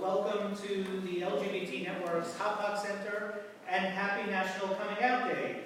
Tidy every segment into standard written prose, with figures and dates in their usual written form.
welcome to the LGBT Network's Hot Pot Center and Happy National Coming Out Day.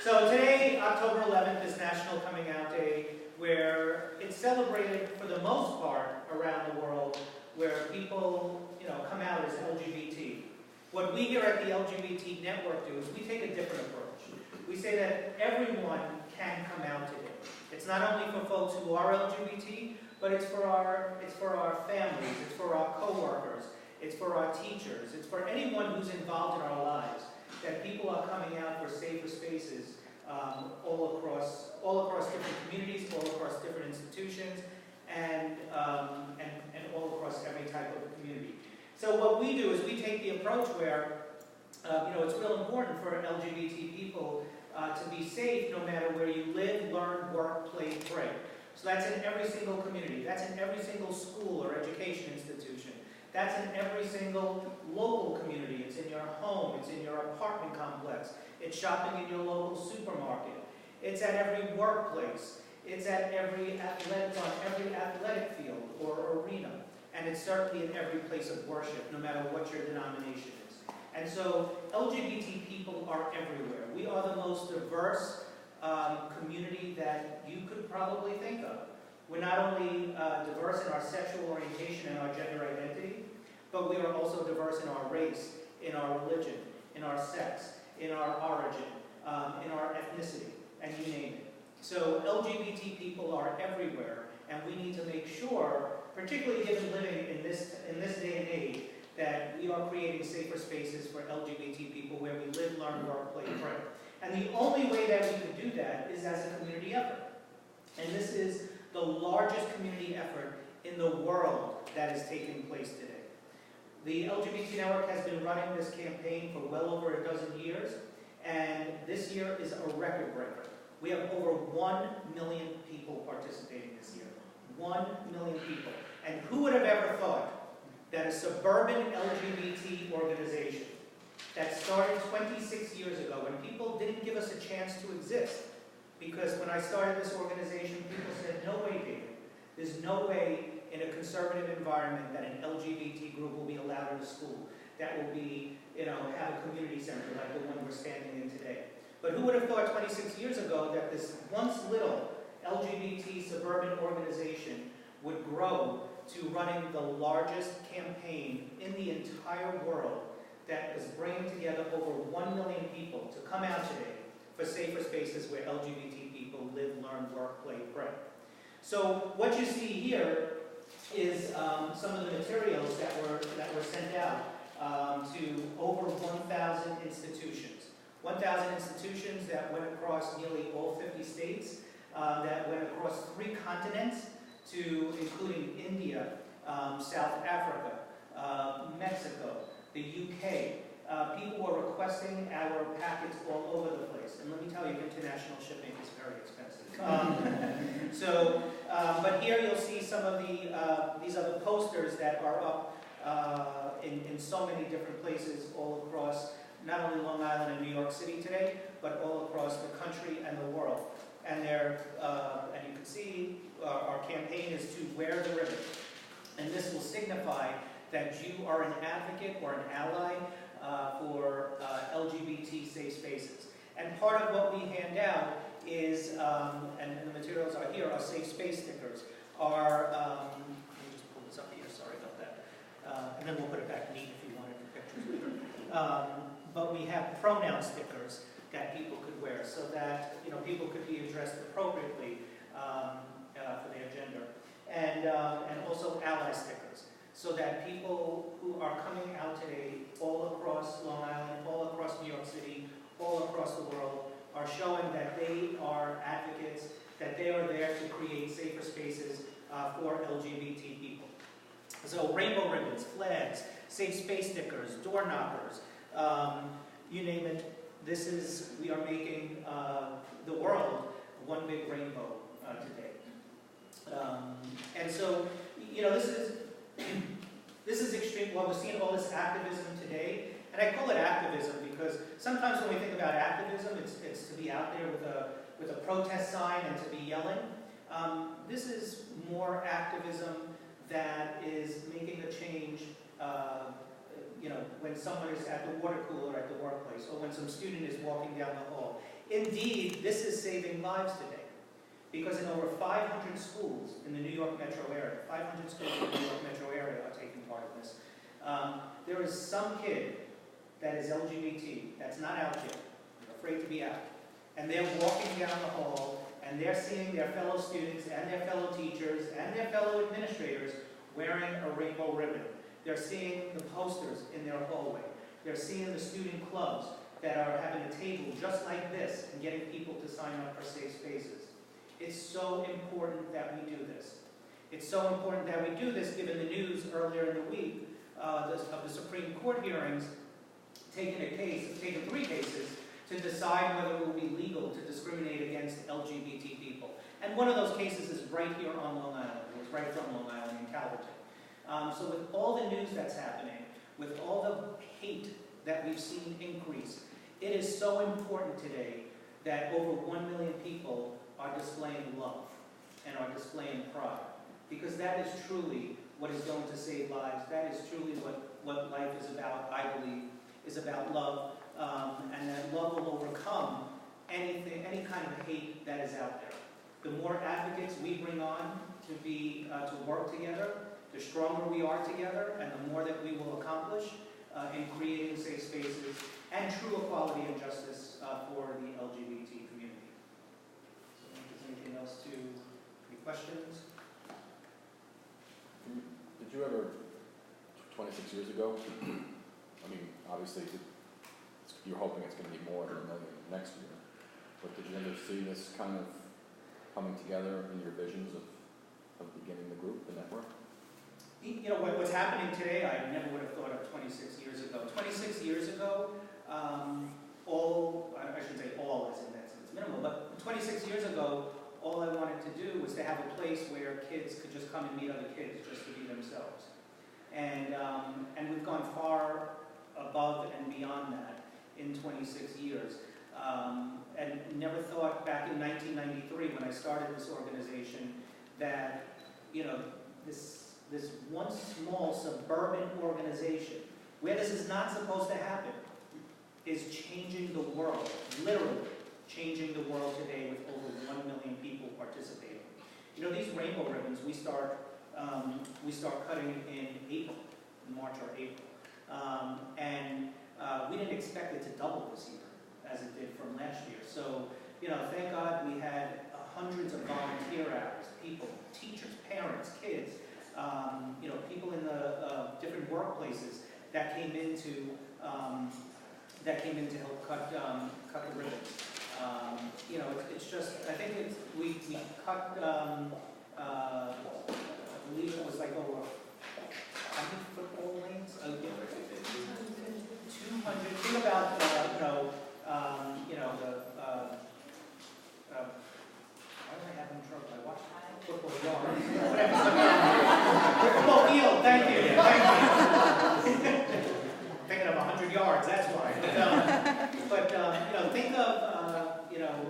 So today, October 11th, is National Coming Out Day, where it's celebrated for the most part around the world, where people, come out as LGBT. What we here at the LGBT Network do is we take a different approach. We say that everyone can come out today. It's not only for folks who are LGBT, but it's for our families, it's for our co-workers, it's for our teachers, it's for anyone who's involved in our lives, that people are coming out for safer spaces all across different communities, all across different institutions, and all across every type of community. So what we do is we take the approach where it's real important for LGBT people to be safe no matter where you live, learn, work, play, pray. So that's in every single community. That's in every single school or education institution. That's in every single local community. It's in your home. It's in your apartment complex. It's shopping in your local supermarket. It's at every workplace. It's at every athletic field or arena. And it's certainly in every place of worship, no matter what your denomination is. And so LGBT people are everywhere. We are the most diverse community that you could probably think of. We're not only diverse in our sexual orientation and our gender identity, but we are also diverse in our race, in our religion, in our sex, in our origin, in our ethnicity, and you name it. So LGBT people are everywhere, and we need to make sure, particularly given living in this day and age, that we are creating safer spaces for LGBT people where we live, learn, work, play, pray. And the only way that we can do that is as a community effort. And this is the largest community effort in the world that is taking place today. The LGBT Network has been running this campaign for well over a dozen years, and this year is a record breaker. We have over 1 million people participating this year. 1 million people. And who would have ever thought that a suburban LGBT organization that started 26 years ago, when people didn't give us a chance to exist, because when I started this organization, people said, no way, David, there's no way in a conservative environment that an LGBT group will be allowed in a school, that will be, have a community center like the one we're standing in today. But who would have thought 26 years ago that this once little LGBT suburban organization would grow to running the largest campaign in the entire world that is bringing together over 1 million people to come out today for safer spaces where LGBT people live, learn, work, play, pray. So what you see here is some of the materials that were sent out to over 1,000 institutions. 1,000 institutions that went across nearly all 50 states, that went across 3 continents, including India, South Africa, Mexico, the UK. People were requesting our packets all over the place. And let me tell you, international shipping is very expensive. But here you'll see some of these other posters that are up in so many different places all across, not only Long Island and New York City today, but all across the country and the world. And and you can see our campaign is to wear the ribbon. And this will signify that you are an advocate or an ally for LGBT safe spaces. And part of what we hand out is, and the materials are here, are safe space stickers. Let me just pull this up here, sorry about that. And then we'll put it back neat if you wanted the pictures later. But we have pronoun stickers that people could wear so that people could be addressed appropriately for their gender. And also ally stickers, so that people who are coming out today all across Long Island, all across New York City, all across the world, are showing that they are advocates, that they are there to create safer spaces for LGBT people. So rainbow ribbons, flags, safe space stickers, door knockers, you name it. We are making the world one big rainbow today. And so, this is extreme. Well, we're seeing all this activism today, and I call it activism because sometimes when we think about activism, it's to be out there with a protest sign and to be yelling. This is more activism that is making a change, when someone is at the water cooler at the workplace, or when some student is walking down the hall. Indeed, this is saving lives today, because in over 500 schools in the New York metro area, 500 schools in the New York metro area are taking part in this. There is some kid that is LGBT, that's not out yet, afraid to be out, and they're walking down the hall, and they're seeing their fellow students and their fellow teachers and their fellow administrators wearing a rainbow ribbon. They're seeing the posters in their hallway. They're seeing the student clubs that are having a table just like this and getting people to sign up for safe spaces. It's so important that we do this. It's so important that we do this given the news earlier in the week of the Supreme Court hearings taking 3 cases to decide whether it will be legal to discriminate against LGBT people. And one of those cases is right here on Long Island. It was right from Long Island in Calverton. So with all the news that's happening, with all the hate that we've seen increase, it is so important today that over 1 million people are displaying love and are displaying pride. Because that is truly what is going to save lives. That is truly what life is about, I believe, is about love. And that love will overcome any kind of hate that is out there. The more advocates we bring on to work together, the stronger we are together, and the more that we will accomplish in creating safe spaces and true equality and justice for the LGBT community. So if there's anything else any questions? Did you ever, 26 years ago, I mean, obviously you're hoping it's going to be more than 1 million next year, but did you ever see this kind of coming together in your visions of beginning the group, the network? You know, what's happening today, I never would have thought of 26 years ago. 26 years ago, I shouldn't say all, as in that sense, minimal, but 26 years ago, all I wanted to do was to have a place where kids could just come and meet other kids just to be themselves. And we've gone far above and beyond that in 26 years. And never thought back in 1993 when I started this organization that, this one small suburban organization where this is not supposed to happen is changing the world, literally changing the world today with over 1 million people participating. These rainbow ribbons we start cutting in April, in March or April. And we didn't expect it to double this year as it did from last year. So, thank God we had hundreds of volunteer hours, people, teachers, parents, kids, people in the different workplaces that came in to help cut the ribbons. It's just, I think we cut, I believe it was like over 100 football lanes. 200. Think about, why do I have them trouble? I watched football yards. Football field, thank you. Thinking of 100 yards, that's why. But think of,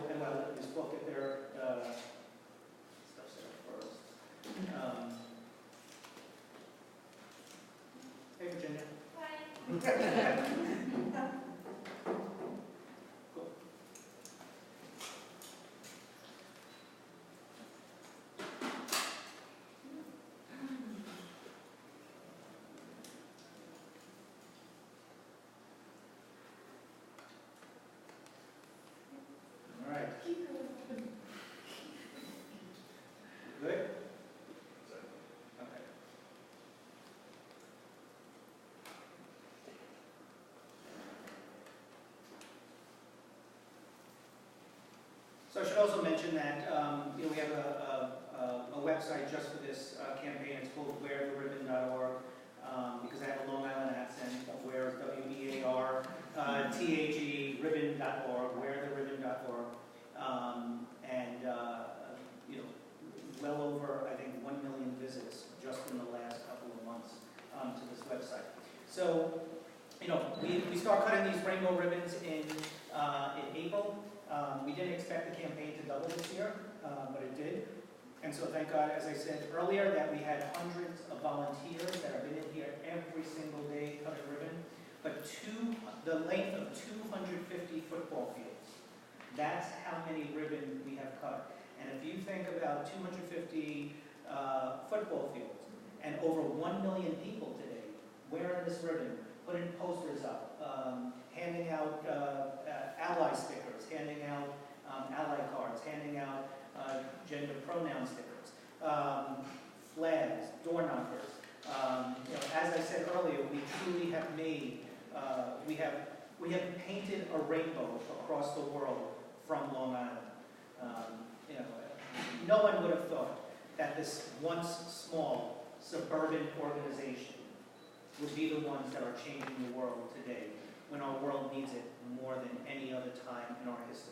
and let this book get their stuff set up first. Hey, Virginia. Hi. Cool. All right. Good? Okay. So I should also mention that we have a website just for this campaign. It's called weartheribbon.org because I have a Long Island accent. Wear, W-E-A-R-T-H-E, ribbon.org, weartheribbon.org. Well over, I think, 1 million visits just in the last couple of months to this website. So, we start cutting these rainbow ribbons in April. We didn't expect the campaign to double this year, but it did. And so thank God, as I said earlier, that we had hundreds of volunteers that have been in here every single day cutting ribbon. But the length of 250 football fields, that's how many ribbon we have cut. And if you think about 250 football fields and over 1 million people today wearing this ribbon, putting posters up, handing out ally stickers, handing out ally cards, handing out gender pronoun stickers, flags, door knockers. As I said earlier, we truly have made, we have painted a rainbow across the world from Long Island. No one would have thought that this once small suburban organization would be the ones that are changing the world today, when our world needs it more than any other time in our history.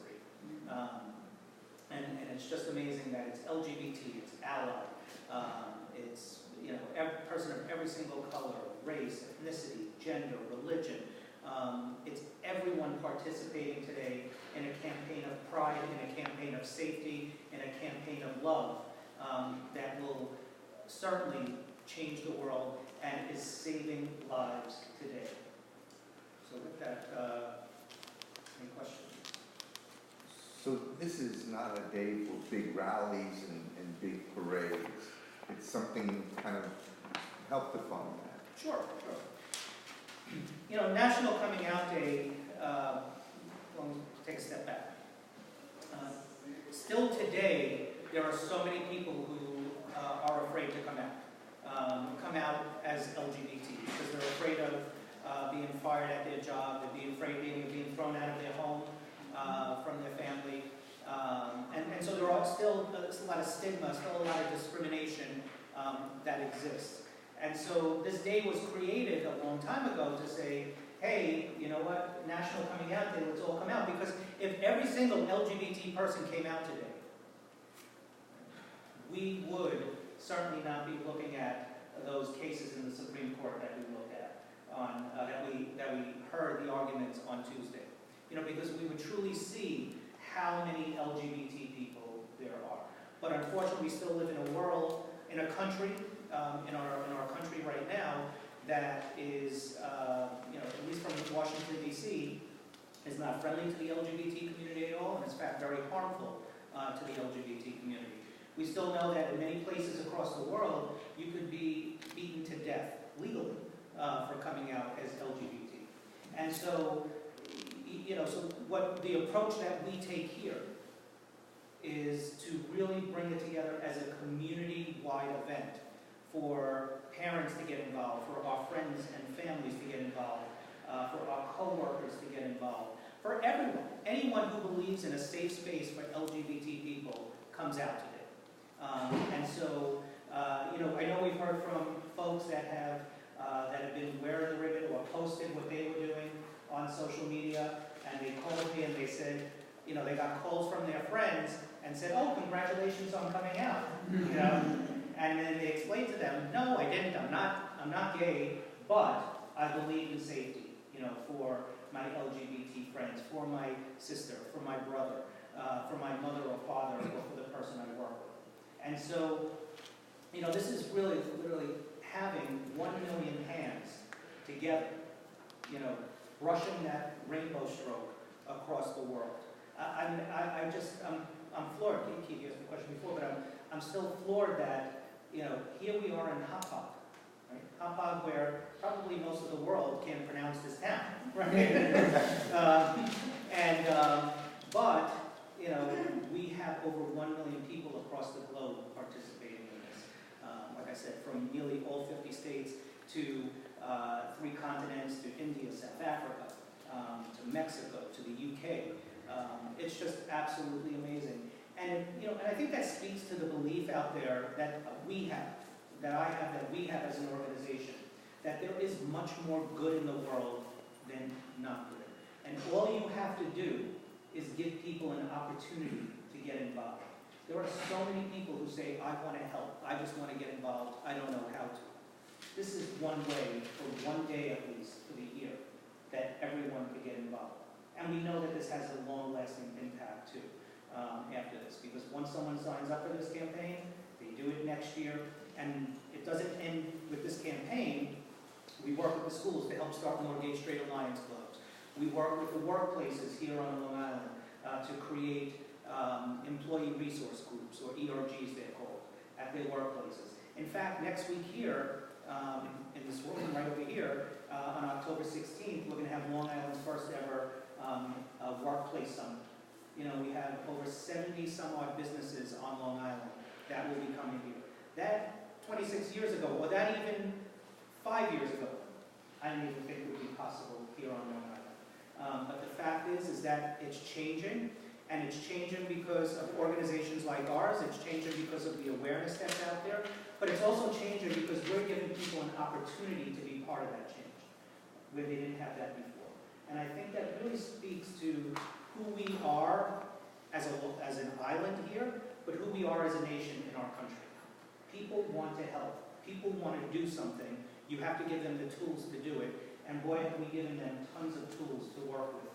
And it's just amazing that it's LGBT, it's ally, it's every person of every single color, race, ethnicity, gender, religion. It's everyone participating today in a campaign of pride, in a campaign of safety, in a campaign of love that will certainly change the world and is saving lives today. So with that, any questions? So this is not a day for big rallies and big parades. It's something kind of help to fund that. Sure. National Coming Out Day, let me take a step back. Still today, there are so many people who are afraid to come out as LGBT, because they're afraid of being fired at their job, they're being afraid of being thrown out of their home, from their family. And so there are still a lot of stigma, still a lot of discrimination that exists. And so this day was created a long time ago to say, hey, you know what, National Coming Out Day, let's all come out. Because if every single LGBT person came out today, we would certainly not be looking at those cases in the Supreme Court that we looked at, that we heard the arguments on Tuesday. Because we would truly see how many LGBT people there are. But unfortunately, we still live in a world, in a country, in our country right now, that is, at least from Washington, D.C., is not friendly to the LGBT community at all, and is in fact very harmful to the LGBT community. We still know that in many places across the world, you could be beaten to death legally for coming out as LGBT. And so, so what the approach that we take here is to really bring it together as a community-wide event for parents to get involved, for our friends and families to get involved, for our co-workers to get involved, for everyone. Anyone who believes in a safe space for LGBT people comes out today. And so, I know we've heard from folks that have been wearing the ribbon or posted what they were doing on social media, and they called me and they said, they got calls from their friends and said, oh, congratulations on coming out, And then they explained to them, no, I didn't, I'm not gay, but I believe in safety, for my LGBT friends, for my sister, for my brother, for my mother or father, or for the person I work with. And so, this is really literally having 1 million hands together, brushing that rainbow stroke across the world. I'm floored. Keith, you asked me a question before, but I'm still floored that, here we are in Hauppauge, right? Hauppauge, where probably most of the world can't pronounce this town, right? But we have over 1 million people across the globe participating in this. Like I said, from nearly all 50 states to 3 continents, to India, South Africa, to Mexico, to the UK. It's just absolutely amazing. And I think that speaks to the belief out there that we have, that we have as an organization, that there is much more good in the world than not good. And all you have to do is give people an opportunity to get involved. There are so many people who say, I want to help, I just want to get involved, I don't know how to. This is one way, for one day at least, for the year, that everyone could get involved. And we know that this has a long-lasting impact, too, after this. Because once someone signs up for this campaign, They do it next year, and it doesn't end with this campaign. We work with the schools to help start more Gay Straight Alliance clubs. We work with the workplaces here on Long Island to create employee resource groups, or ERGs they're called, at their workplaces. In fact, next week here, in this room right over here, on October 16th, we're going to have Long Island's first ever workplace summit. You know, we have over 70 some odd businesses on Long Island that will be coming here. That 26 years ago, or that even 5 years ago, I didn't even think would be possible here on Long Island. But the fact is that it's changing, and it's changing because of organizations like ours. It's changing because of the awareness that's out there, but it's also changing because we're giving people an opportunity to be part of that change, where they didn't have that before. And I think that really speaks to who we are as an island here, but who we are as a nation in our country. People want to help. People want to do something. You have to give them the tools to do it. And boy, have we given them tons of tools to work with.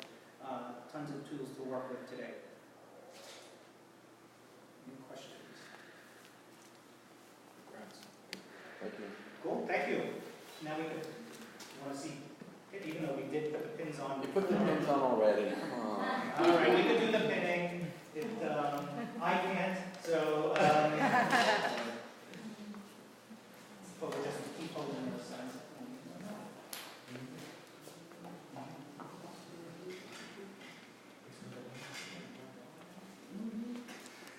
Today. Any questions? Congrats. Thank you. Cool, thank you. Now we want to see, even though we did put the pins on. You put the pins on already. Come